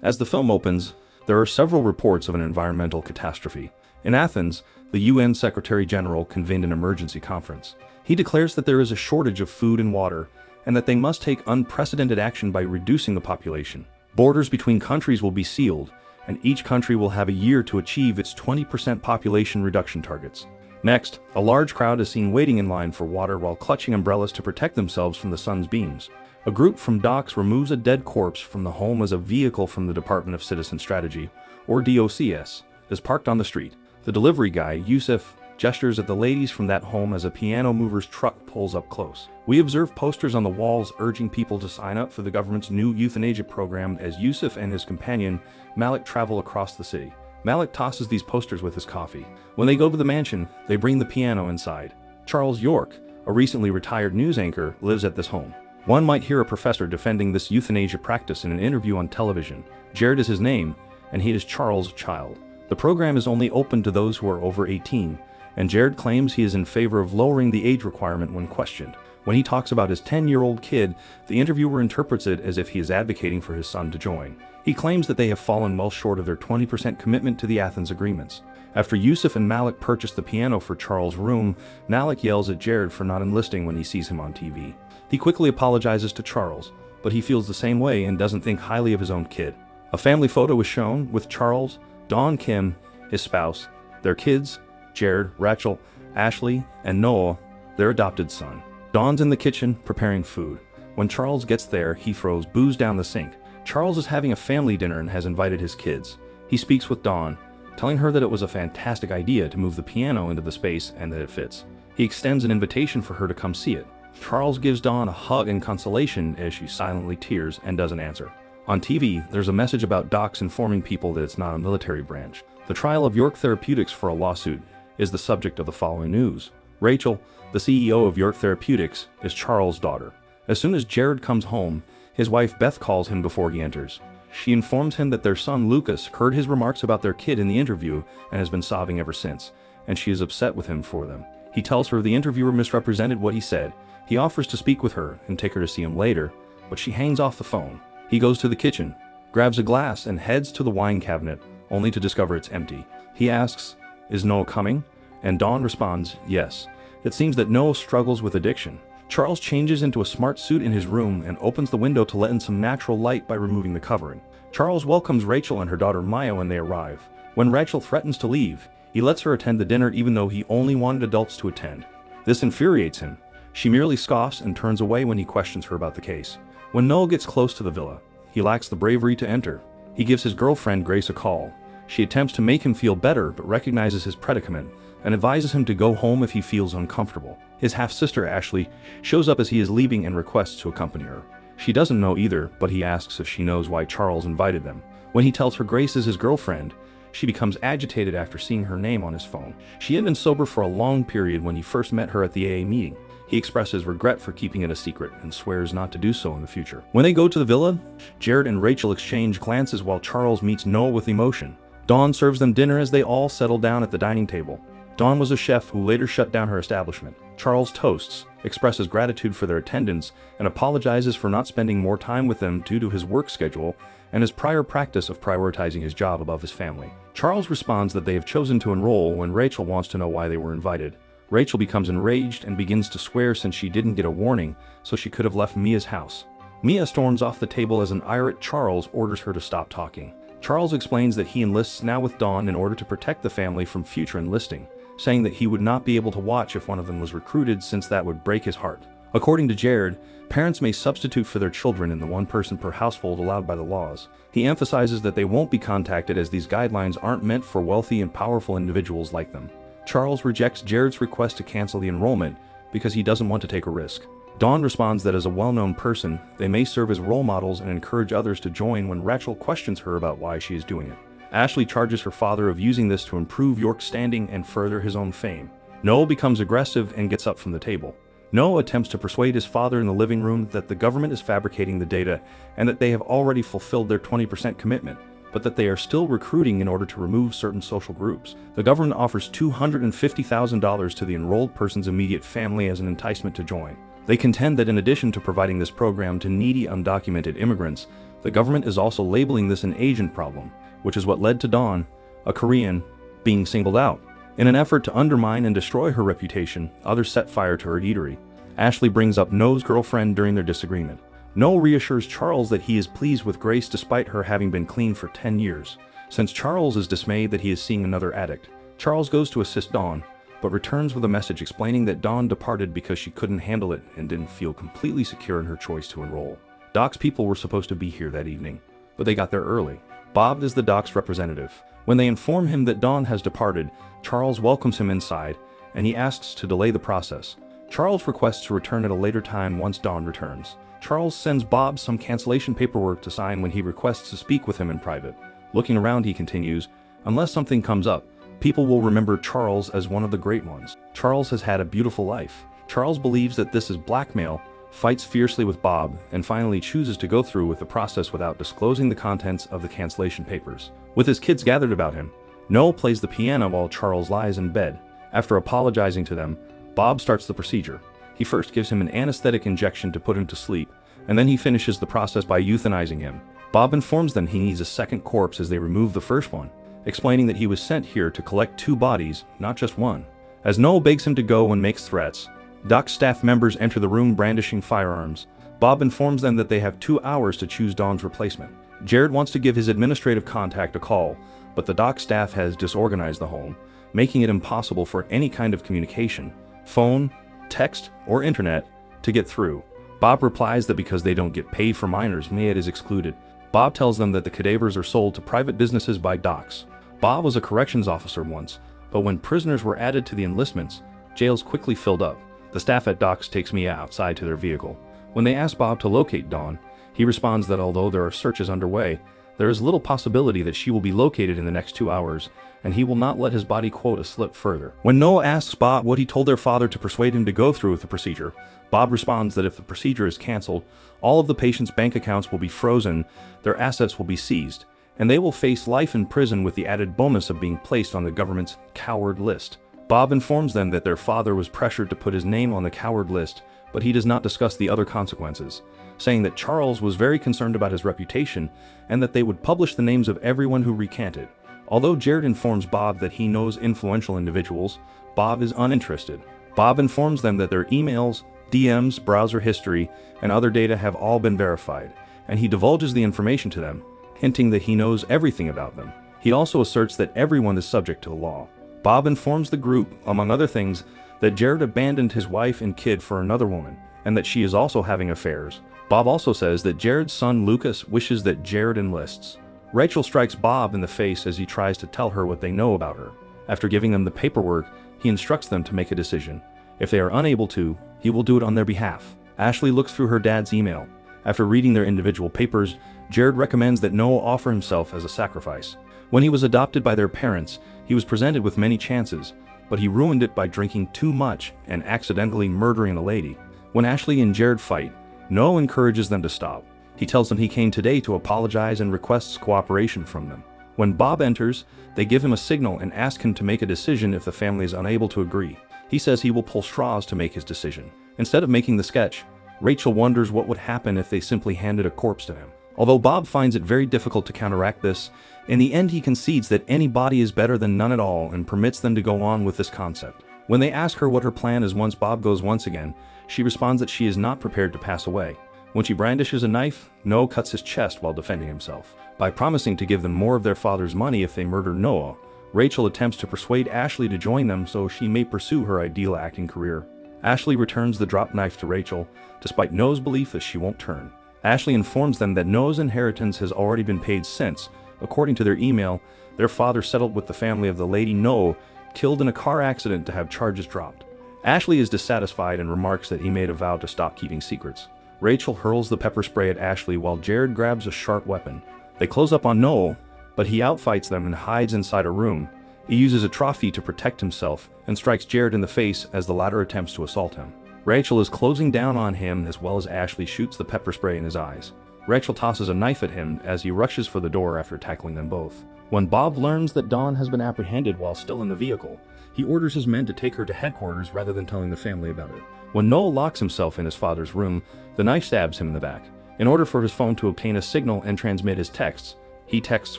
As the film opens, there are several reports of an environmental catastrophe. In Athens, the UN Secretary General convened an emergency conference. He declares that there is a shortage of food and water, and that they must take unprecedented action by reducing the population. Borders between countries will be sealed, and each country will have a year to achieve its 20% population reduction targets. Next, a large crowd is seen waiting in line for water while clutching umbrellas to protect themselves from the sun's beams. A group from docks removes a dead corpse from the home as a vehicle from the Department of Citizen Strategy, or DOCS, is parked on the street. The delivery guy, Yusuf, gestures at the ladies from that home as a piano mover's truck pulls up close. We observe posters on the walls urging people to sign up for the government's new euthanasia program as Yusuf and his companion, Malik, travel across the city. Malik tosses these posters with his coffee. When they go to the mansion, they bring the piano inside. Charles York, a recently retired news anchor, lives at this home. One might hear a professor defending this euthanasia practice in an interview on television. Jared is his name, and he is Charles' child. The program is only open to those who are over 18, and Jared claims he is in favor of lowering the age requirement when questioned. When he talks about his 10-year-old kid, the interviewer interprets it as if he is advocating for his son to join. He claims that they have fallen well short of their 20% commitment to the Athens agreements. After Yusuf and Malik purchase the piano for Charles' room, Malik yells at Jared for not enlisting when he sees him on TV. He quickly apologizes to Charles, but he feels the same way and doesn't think highly of his own kid. A family photo is shown with Charles, Dawn Kim, his spouse, their kids, Jared, Rachel, Ashley, and Noah, their adopted son. Dawn's in the kitchen preparing food. When Charles gets there, he throws booze down the sink. Charles is having a family dinner and has invited his kids. He speaks with Dawn, telling her that it was a fantastic idea to move the piano into the space and that it fits. He extends an invitation for her to come see it. Charles gives Dawn a hug and consolation as she silently tears and doesn't answer. On TV, there's a message about docs informing people that it's not a military branch. The trial of York Therapeutics for a lawsuit is the subject of the following news. Rachel, the CEO of York Therapeutics, is Charles' daughter. As soon as Jared comes home, his wife Beth calls him before he enters. She informs him that their son Lucas heard his remarks about their kid in the interview and has been sobbing ever since, and she is upset with him for them. He tells her the interviewer misrepresented what he said. He offers to speak with her and take her to see him later, but she hangs off the phone. He goes to the kitchen, grabs a glass and heads to the wine cabinet, only to discover it's empty. He asks, "Is Noah coming?" And Dawn responds, "Yes." It seems that Noah struggles with addiction. Charles changes into a smart suit in his room and opens the window to let in some natural light by removing the covering. Charles welcomes Rachel and her daughter Maya when they arrive. When Rachel threatens to leave, he lets her attend the dinner even though he only wanted adults to attend. This infuriates him. She merely scoffs and turns away when he questions her about the case. When Noah gets close to the villa, he lacks the bravery to enter. He gives his girlfriend Grace a call. She attempts to make him feel better but recognizes his predicament and advises him to go home if he feels uncomfortable. His half-sister Ashley shows up as he is leaving and requests to accompany her. She doesn't know either, but he asks if she knows why Charles invited them. When he tells her Grace is his girlfriend, she becomes agitated after seeing her name on his phone. She had been sober for a long period when he first met her at the AA meeting. He expresses regret for keeping it a secret and swears not to do so in the future. When they go to the villa, Jared and Rachel exchange glances while Charles meets Noah with emotion. Dawn serves them dinner as they all settle down at the dining table. Dawn was a chef who later shut down her establishment. Charles toasts, expresses gratitude for their attendance, and apologizes for not spending more time with them due to his work schedule and his prior practice of prioritizing his job above his family. Charles responds that they have chosen to enroll when Rachel wants to know why they were invited. Rachel becomes enraged and begins to swear since she didn't get a warning, so she could have left Mia's house. Mia storms off the table as an irate Charles orders her to stop talking. Charles explains that he enlists now with Dawn in order to protect the family from future enlisting, saying that he would not be able to watch if one of them was recruited since that would break his heart. According to Jared, parents may substitute for their children in the one person per household allowed by the laws. He emphasizes that they won't be contacted as these guidelines aren't meant for wealthy and powerful individuals like them. Charles rejects Jared's request to cancel the enrollment because he doesn't want to take a risk. Dawn responds that as a well-known person, they may serve as role models and encourage others to join when Rachel questions her about why she is doing it. Ashley charges her father of using this to improve York's standing and further his own fame. Noah becomes aggressive and gets up from the table. Noah attempts to persuade his father in the living room that the government is fabricating the data and that they have already fulfilled their 20% commitment, but that they are still recruiting in order to remove certain social groups. The government offers $250,000 to the enrolled person's immediate family as an enticement to join. They contend that in addition to providing this program to needy undocumented immigrants, The government is also labeling this an Asian problem, which is what led to Dawn, a Korean, being singled out. In an effort to undermine and destroy her reputation, others set fire to her eatery. Ashley brings up No's girlfriend during their disagreement. No reassures Charles that he is pleased with Grace despite her having been clean for 10 years. Since Charles is dismayed that he is seeing another addict, Charles goes to assist Dawn, but returns with a message explaining that Dawn departed because she couldn't handle it and didn't feel completely secure in her choice to enroll. Doc's people were supposed to be here that evening, but they got there early. Bob is the Doc's representative. When they inform him that Dawn has departed, Charles welcomes him inside, and he asks to delay the process. Charles requests to return at a later time once Dawn returns. Charles sends Bob some cancellation paperwork to sign when he requests to speak with him in private. Looking around, he continues, "Unless something comes up, people will remember Charles as one of the great ones. Charles has had a beautiful life." Charles believes that this is blackmail, fights fiercely with Bob, and finally chooses to go through with the process without disclosing the contents of the cancellation papers. With his kids gathered about him, Noah plays the piano while Charles lies in bed. After apologizing to them, Bob starts the procedure. He first gives him an anesthetic injection to put him to sleep, and then he finishes the process by euthanizing him. Bob informs them he needs a second corpse as they remove the first one, explaining that he was sent here to collect 2 bodies, not just one. As Noel begs him to go and makes threats, Doc's staff members enter the room brandishing firearms. Bob informs them that they have 2 hours to choose Dawn's replacement. Jared wants to give his administrative contact a call, but the Doc staff has disorganized the home, making it impossible for any kind of communication, phone, text, or internet, to get through. Bob replies that because they don't get paid for minors, it is excluded. Bob tells them that the cadavers are sold to private businesses by Docs. Bob was a corrections officer once, but when prisoners were added to the enlistments, jails quickly filled up. The staff at Docs takes me outside to their vehicle. When they ask Bob to locate Dawn, he responds that although there are searches underway, there is little possibility that she will be located in the next 2 hours, and he will not let his body quota slip further. When Noah asks Bob what he told their father to persuade him to go through with the procedure, Bob responds that if the procedure is canceled, all of the patient's bank accounts will be frozen, their assets will be seized, and they will face life in prison with the added bonus of being placed on the government's coward list. Bob informs them that their father was pressured to put his name on the coward list, but he does not discuss the other consequences, saying that Charles was very concerned about his reputation and that they would publish the names of everyone who recanted. Although Jared informs Bob that he knows influential individuals, Bob is uninterested. Bob informs them that their emails, DMs, browser history, and other data have all been verified, and he divulges the information to them, hinting that he knows everything about them. He also asserts that everyone is subject to the law. Bob informs the group, among other things, that Jared abandoned his wife and kid for another woman, and that she is also having affairs. Bob also says that Jared's son Lucas wishes that Jared enlists. Rachel strikes Bob in the face as he tries to tell her what they know about her. After giving them the paperwork, he instructs them to make a decision. If they are unable to, he will do it on their behalf. Ashley looks through her dad's email. After reading their individual papers, Jared recommends that Noah offer himself as a sacrifice. When he was adopted by their parents, he was presented with many chances, but he ruined it by drinking too much and accidentally murdering a lady. When Ashley and Jared fight, Noah encourages them to stop. He tells them he came today to apologize and requests cooperation from them. When Bob enters, they give him a signal and ask him to make a decision if the family is unable to agree. He says he will pull straws to make his decision. Instead of making the sketch, Rachel wonders what would happen if they simply handed a corpse to him. Although Bob finds it very difficult to counteract this, in the end he concedes that any body is better than none at all and permits them to go on with this concept. When they ask her what her plan is once Bob goes once again, she responds that she is not prepared to pass away. When she brandishes a knife, Noah cuts his chest while defending himself. By promising to give them more of their father's money if they murder Noah, Rachel attempts to persuade Ashley to join them so she may pursue her ideal acting career. Ashley returns the drop knife to Rachel, despite Noah's belief that she won't turn. Ashley informs them that Noah's inheritance has already been paid since, according to their email, their father settled with the family of the lady Noah, killed in a car accident to have charges dropped. Ashley is dissatisfied and remarks that he made a vow to stop keeping secrets. Rachel hurls the pepper spray at Ashley while Jared grabs a sharp weapon. They close up on Noel, but he outfights them and hides inside a room. He uses a trophy to protect himself and strikes Jared in the face as the latter attempts to assault him. Rachel is closing down on him as well as Ashley shoots the pepper spray in his eyes. Rachel tosses a knife at him as he rushes for the door after tackling them both. When Bob learns that Dawn has been apprehended while still in the vehicle, he orders his men to take her to headquarters rather than telling the family about it. When Noel locks himself in his father's room, the knife stabs him in the back. In order for his phone to obtain a signal and transmit his texts, he texts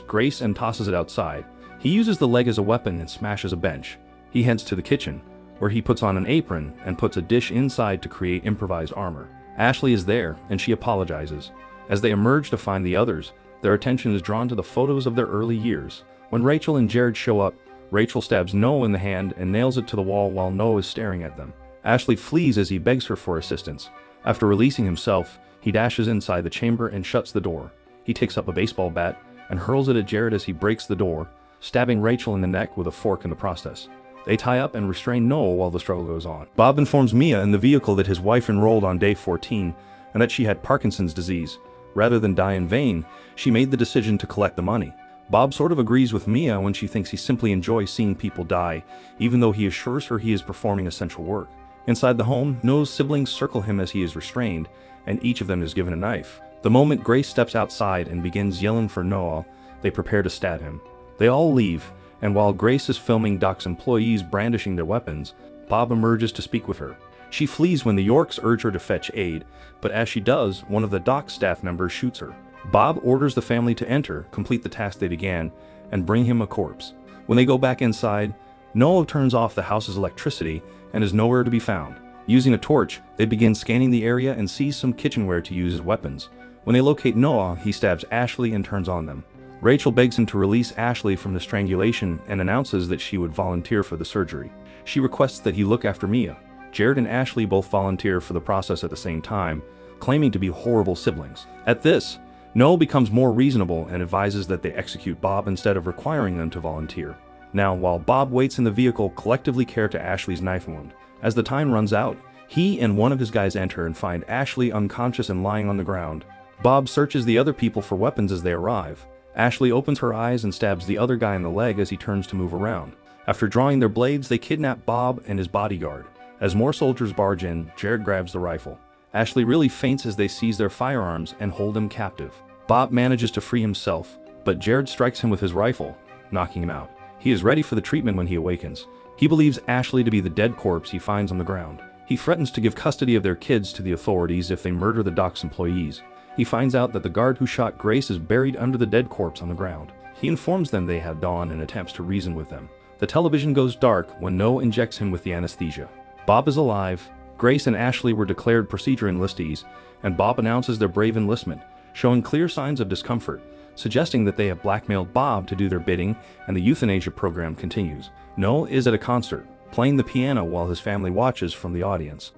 Grace and tosses it outside. He uses the leg as a weapon and smashes a bench. He heads to the kitchen, where he puts on an apron and puts a dish inside to create improvised armor. Ashley is there, and she apologizes. As they emerge to find the others, their attention is drawn to the photos of their early years. When Rachel and Jared show up, Rachel stabs Noah in the hand and nails it to the wall while Noah is staring at them. Ashley flees as he begs her for assistance. After releasing himself, he dashes inside the chamber and shuts the door. He takes up a baseball bat and hurls it at Jared as he breaks the door, stabbing Rachel in the neck with a fork in the process. They tie up and restrain Noah while the struggle goes on. Bob informs Mia in the vehicle that his wife enrolled on day 14 and that she had Parkinson's disease. Rather than die in vain, she made the decision to collect the money. Bob sort of agrees with Mia when she thinks he simply enjoys seeing people die, even though he assures her he is performing essential work. Inside the home, Noah's siblings circle him as he is restrained, and each of them is given a knife. The moment Grace steps outside and begins yelling for Noah, they prepare to stab him. They all leave, and while Grace is filming Doc's employees brandishing their weapons, Bob emerges to speak with her. She flees when the Yorks urge her to fetch aid, but as she does, one of the Doc staff members shoots her. Bob orders the family to enter, complete the task they began, and bring him a corpse. When they go back inside, Noah turns off the house's electricity and is nowhere to be found. Using a torch, they begin scanning the area and seize some kitchenware to use as weapons. When they locate Noah, he stabs Ashley and turns on them. Rachel begs him to release Ashley from the strangulation and announces that she would volunteer for the surgery. She requests that he look after Mia. Jared and Ashley both volunteer for the process at the same time, claiming to be horrible siblings. At this, Noah becomes more reasonable and advises that they execute Bob instead of requiring them to volunteer. Now, while Bob waits in the vehicle, collectively care to Ashley's knife wound. As the time runs out, he and one of his guys enter and find Ashley unconscious and lying on the ground. Bob searches the other people for weapons as they arrive. Ashley opens her eyes and stabs the other guy in the leg as he turns to move around. After drawing their blades, they kidnap Bob and his bodyguard. As more soldiers barge in, Jared grabs the rifle. Ashley really faints as they seize their firearms and hold him captive. Bob manages to free himself, but Jared strikes him with his rifle, knocking him out. He is ready for the treatment when he awakens. He believes Ashley to be the dead corpse he finds on the ground. He threatens to give custody of their kids to the authorities if they murder the Doc's employees. He finds out that the guard who shot Grace is buried under the dead corpse on the ground. He informs them they have Dawn and attempts to reason with them. The television goes dark when Noah injects him with the anesthesia. Bob is alive. Grace and Ashley were declared procedure enlistees, and Bob announces their brave enlistment, showing clear signs of discomfort, suggesting that they have blackmailed Bob to do their bidding, and the euthanasia program continues. Noah is at a concert, playing the piano while his family watches from the audience.